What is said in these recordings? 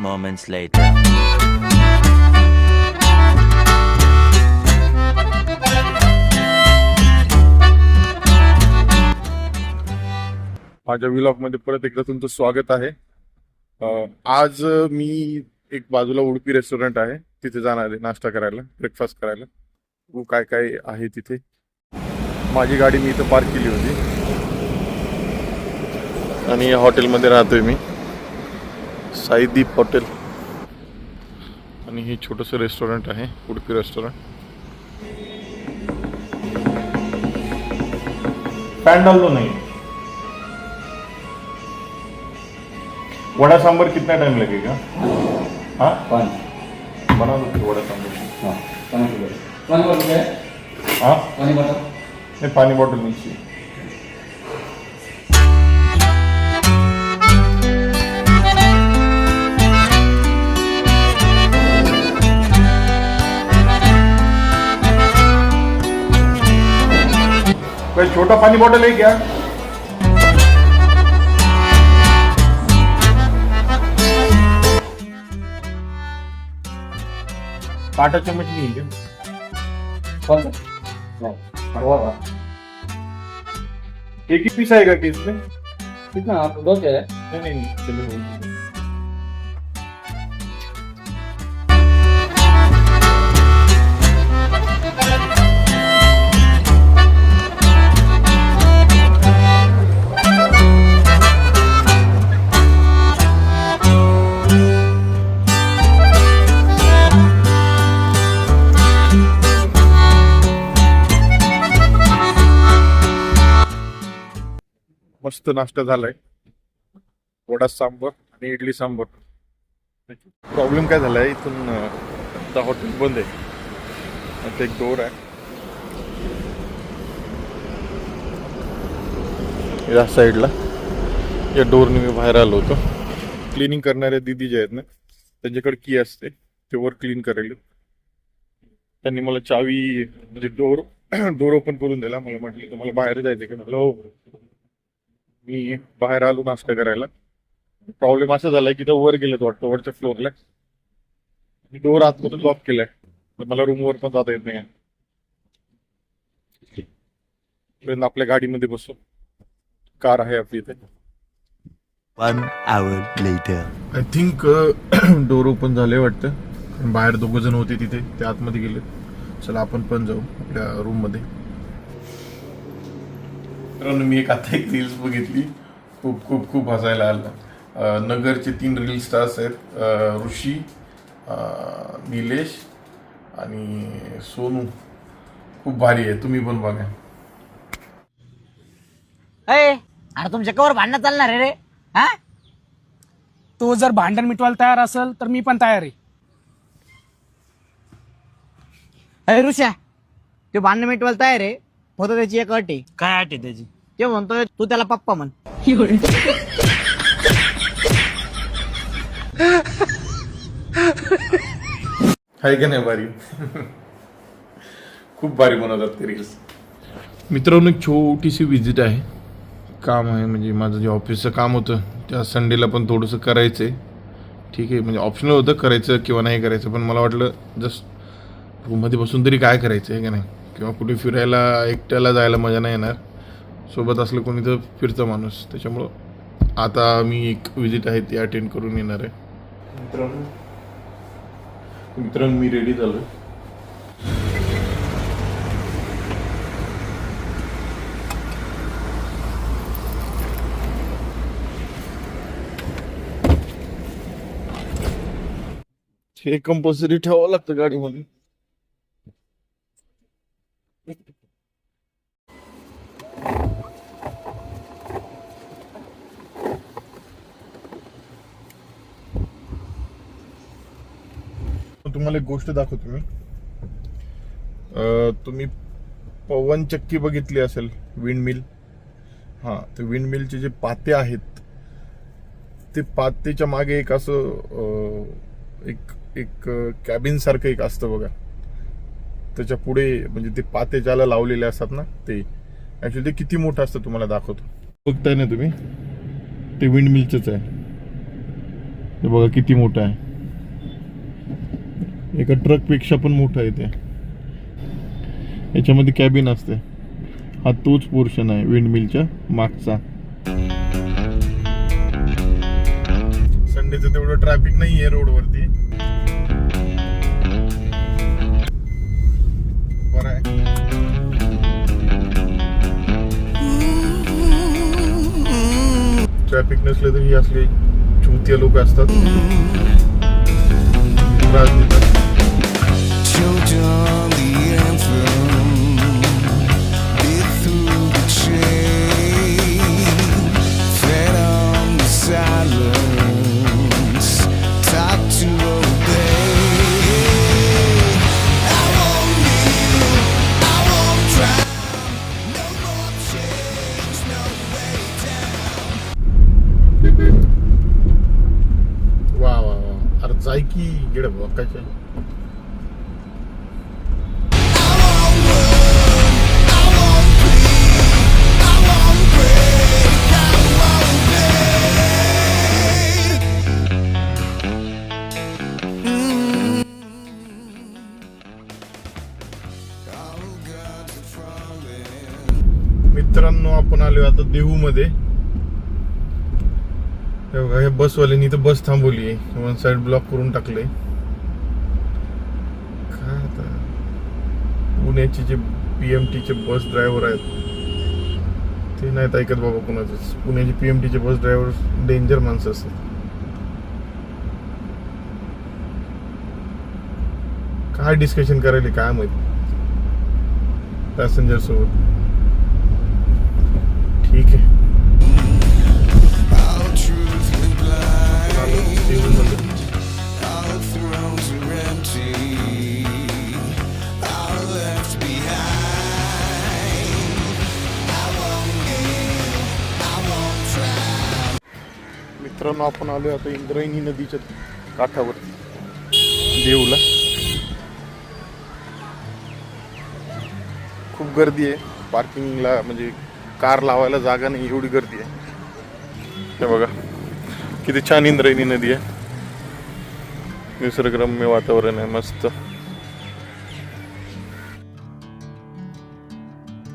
moments later. माझ्या vlog मध्ये परत एकदा तुमचं स्वागत आहे. आज मी एक बाजूला उडपी रेस्टॉरंट आहे तिथे जाणार आहे नाश्ता करायला, ब्रेकफास्ट करायला. काय काय आहे तिथे. माझी गाडी मी इथं पार्क केली होती आणि या हॉटेलमध्ये राहतोय मी, साईदीप हॉटेल. आणि हे छोटंसं रेस्टॉरंट आहे, उडपी रेस्टॉरंट. फॅन डाल दो नहीं. वड़ा सांबर कितना टाइम लगेगा? हाँ पानी बना दो वड़ा सांबर. हाँ पानी बॉटल है. हाँ पानी बॉटल नहीं, पानी बॉटल नहीं चाहिए. कोई छोटा पानी बॉटल है क्या? कांटा चम्मच नहीं है क्या? कौन सा? वो एक ही पीस आएगा कि इसमें? कितना आप दो क्या है? नहीं नहीं नहीं, चलो. मस्त नाश्ता झालाय, वडा सांबर आणि इडली सांबर. प्रॉब्लेम काय झालाय, इथून आता हॉटेल बंद आहे. आता एक डोर आहे या साईडला, या डोरने मी बाहेर आलो होतो. क्लिनिंग करणाऱ्या दिदी जे आहेत ना, त्यांच्याकडे की असते, ते वर क्लीन करायला. त्यांनी मला चावी म्हणजे डोर ओपन करून दिला. मला म्हटलं तुम्हाला बाहेर जायचं का? म्हटलं हो. मी बाहेर आलो नाश्ता करायला. प्रॉब्लेम असा झालाय की तो वर गेलेत वाटतं, वरच्या फ्लोअरला. डोर आतमधून लॉक केलाय, मला रूमवर पण जाता येत नाही. आपल्या गाडीमध्ये बसतो, कार आहे आपली इथे. 1 hour later. I think door open झाले वाटतं. बाहेर 2 जण होते तिथे, ते आतमध्ये गेले. चला आपण पण जाऊ आपल्या रूम मध्ये. मी आता एक रील्स बघितली, खूप खूप खूप हसायला आलं. नगरचे 3 रील स्टार्स आहेत, ऋषी, निलेश आणि सोनू. खूप भारी आहे, तुम्ही पण बघा. अरे तुमच्या कवर भांडणं चालणार आहे रे? हा, तो जर भांडण मिटवायला तयार असेल तर मी पण तयार आहे. अरे ऋषा, ते भांडण मिटवायला तयार आहे, फक्त त्याची एक अट आहे. काय अट आहे त्याची? ते म्हणतोय तू त्याला पप्पा म्हण. आहे का नाही भारी? खूप भारी बनवतात ते रील्स. मित्रांनो, एक छोटीशी विजिट आहे, काम आहे. म्हणजे माझं जे ऑफिसचं काम होतं त्या संडेला पण थोडंसं करायचं आहे. ठीक आहे, म्हणजे ऑप्शनल होतं करायचं किंवा नाही करायचं, पण मला वाटलं जस्ट रूममध्ये बसून तरी काय करायचं आहे का नाही, किंवा कुठे फिरायला एकट्याला जायला मजा नाही येणार. सोबत असलं कोणी तर फिरतं माणूस. त्याच्यामुळं आता मी एक विजिट आहे ती अटेंड करून येणार आहे. मित्रांनो मी रेडी झालोय. हे कंपल्सरी ठेवावं लागतं गाडीमध्ये. तुम्हाला एक गोष्ट दाखवतो मी. तुम्ही पवन चक्की बघितली असेल, विंड मिल. हां, ते विंड मिलचे जे पाते आहेत, ते पातेच्या मागे एक असं एक कॅबिन सारखं एक असतं बघा. त्याच्या पुढे म्हणजे ते पाते ज्याला लावलेले असतात ना, ते ऍक्च्युली ते किती मोठं असतं तुम्हाला दाखवतो. बघताय ना तुम्ही, ते विंड मिलचंच आहे. हे बघा किती मोठं आहे, एका ट्रक पेक्षा पण मोठं आहे ते. याच्यामध्ये कॅबिन असते. हा तोच पोर्शन आहे विंडमिलच्या मागचा. संडेचं तेवढं ट्रॅफिक नाही आहे रोडवरती. बरं आहे. ट्रॅफिक नसलं तरी असले चुतीय लोक असतात, त्रास देतात. वा वा वा, अरे जाय की गेड बघायचं. मित्रांनो, आपण आलो आता देहू मध्ये. हे बघा, हे बसवाल्यांनी तर बस थांबवली आहे, वन साइड ब्लॉक करून टाकले. काय आता पुण्याचे जे PMT चे बस ड्रायव्हर आहेत ते नाहीत ऐकत बाबा कुणाचंच. पुण्याचे PMT चे बस ड्रायव्हर डेंजर माणसं असतात. काय डिस्कशन करायला काय माहित पॅसेंजर सोबत. ठीक आहे. मित्रांनो, आपण आलोय आता इंद्रायणी नदीच्या काठावर देऊला. खूप गर्दी आहे पार्किंगला, म्हणजे कार लावायला जागा नाही एवढी गर्दी आहे. हे बघा किती छान इंद्रायणी नदी आहे, निसर्गरम्य वातावरण आहे मस्त.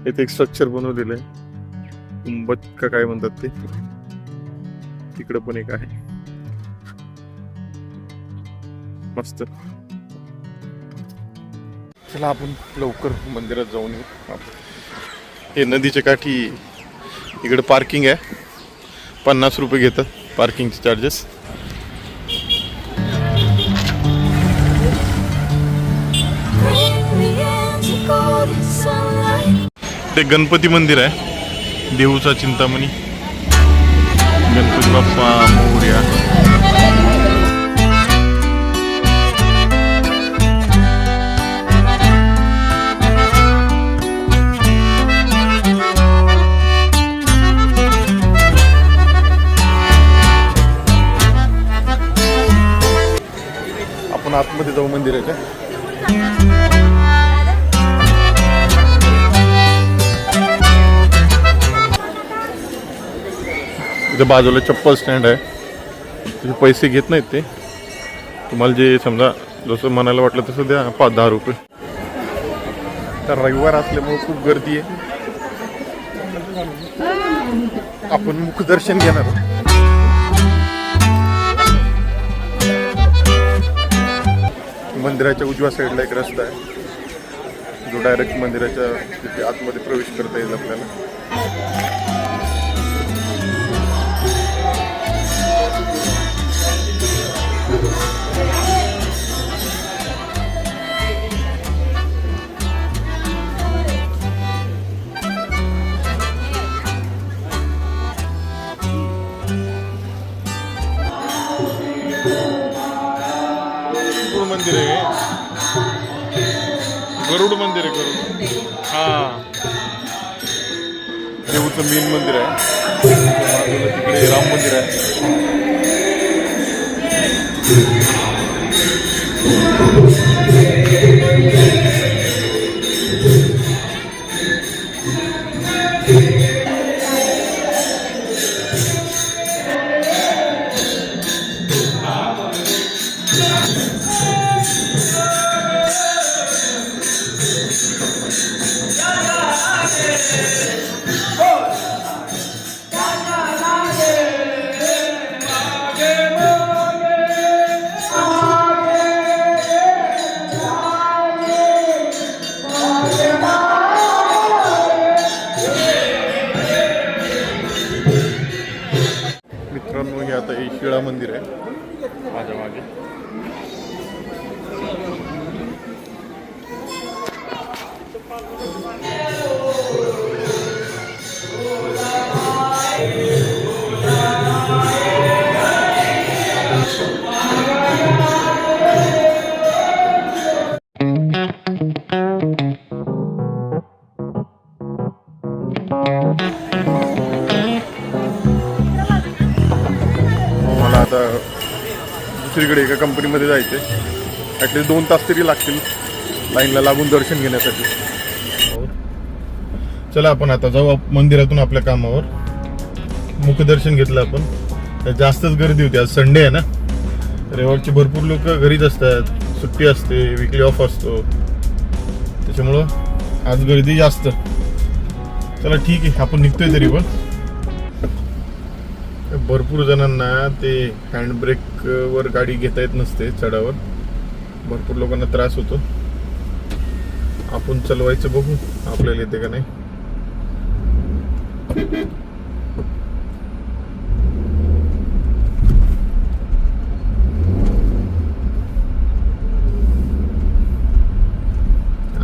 इथे एक स्ट्रक्चर बनवलेलं आहे, कुंभज का काय म्हणतात ते. तिकडे पण एक आहे मस्त. चला आपण लवकर मंदिरात जाऊन येऊ. हे नदीच्या काठी इकडे पार्किंग आहे, 50 रुपये घेतात पार्किंगचे चार्जेस. ते गणपती मंदिर आहे देहूचा, चिंतामणी. गणपती बाप्पा मोरया. आपण आतमध्ये जाऊ मंदिराच्या. इथे बाजूला चप्पल स्टँड आहे. तिथे पैसे घेत नाहीत ते, तुम्हाला जे समजा जसं म्हणायला वाटलं तसं द्या, 5-10 रुपये. तर रविवार असल्यामुळे खूप गर्दी आहे. आपण मुखदर्शन घेणार. मंदिराच्या उजव्या साईडला एक रस्ता आहे जो डायरेक्ट मंदिराच्या तिथे आतमध्ये प्रवेश करता येईल आपल्याला. मंदिर आहे, गरुड मंदिर आहे. गरुड, हा देऊचं मेन मंदिर आहे. तिकडे राम मंदिर आहे. श्री शिळा मंदिर आहे माझ्या मागे. मला आता दुसरीकडे एका कंपनीमध्ये जायचं आहे. ॲटलिस्ट 2 तास तरी लागतील लाईनला लागून दर्शन घेण्यासाठी. चला आपण आता जाऊ मंदिरातून आपल्या कामावर. मुखदर्शन घेतलं आपण. तर जास्तच गर्दी होती. आज संडे आहे ना, रविवारची भरपूर लोक घरीच असतात, सुट्टी असते, विकली ऑफ असतो, त्याच्यामुळं आज गर्दी जास्त. चला ठीक आहे, आपण निघतोय तरी पण. भरपूर जणांना ते हँडब्रेक वर गाडी घेता येत नसते चढावर. भरपूर लोकांना त्रास होतो. आपण चालवायचं बघू आपल्याला येते का नाही.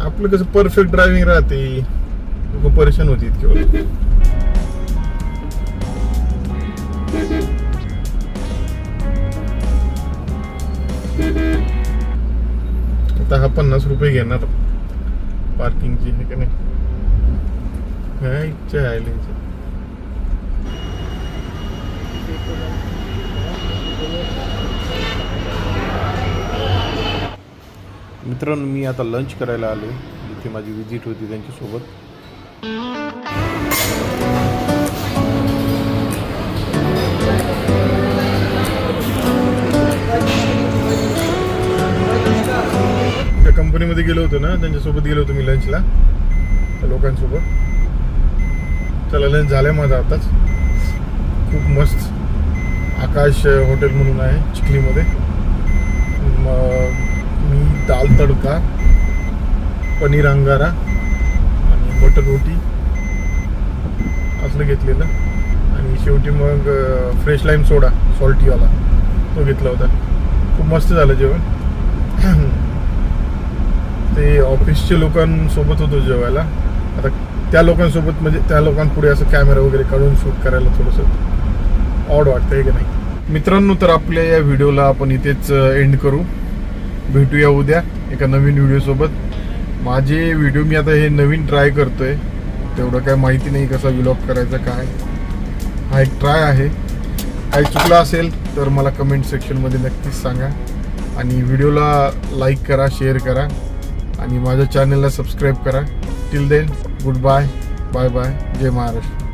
आपलं कसं परफेक्ट ड्रायव्हिंग राहते, लोक परेशान होती इतके वेळ. आता हा 50 रुपये घेणार पार्किंगची, हे का नाही. काय इच्छा आहे मित्रांनो. मी आता लंच करायला आलो, जिथे माझी विजिट होती त्यांच्यासोबत. त्या कंपनीमध्ये गेलो होतो ना, त्यांच्यासोबत गेलो होतो मी लंचला, त्या लोकांसोबत. चला लंच झालंय माझा आताच. खूप मस्त आकाश हॉटेल म्हणून आहे चिखलीमध्ये. मी दाल तडका, पनीर अंगारा आणि बटर रोटी असलं घेतलेलं. आणि शेवटी मग फ्रेश लाईम सोडा सॉल्टीवाला तो घेतला होता. खूप मस्त झालं जेवण. ते ऑफिसच्या लोकांसोबत होतो जेवायला. आता त्या लोकांसोबत म्हणजे त्या लोकांपुढे असं कॅमेरा वगैरे काढून शूट करायला थोडंसं ऑड वाटतंय की नाही. मित्रांनो, तर आपल्या या व्हिडिओला आपण इथेच एंड करू. भेटूया उद्या एका नवीन व्हिडिओसोबत. माझे व्हिडिओ मी आता हे नवीन ट्राय करतोय, तेवढं काय माहिती नाही कसा व्लॉग करायचा काय. हा एक ट्राय आहे. काही चुकला असेल तर मला कमेंट सेक्शनमध्ये नक्कीच सांगा. आणि व्हिडिओला लाईक करा, शेअर करा आणि माझ्या चॅनलला सबस्क्राईब करा. Till then, good bye, bye bye, जय महाराष्ट्र.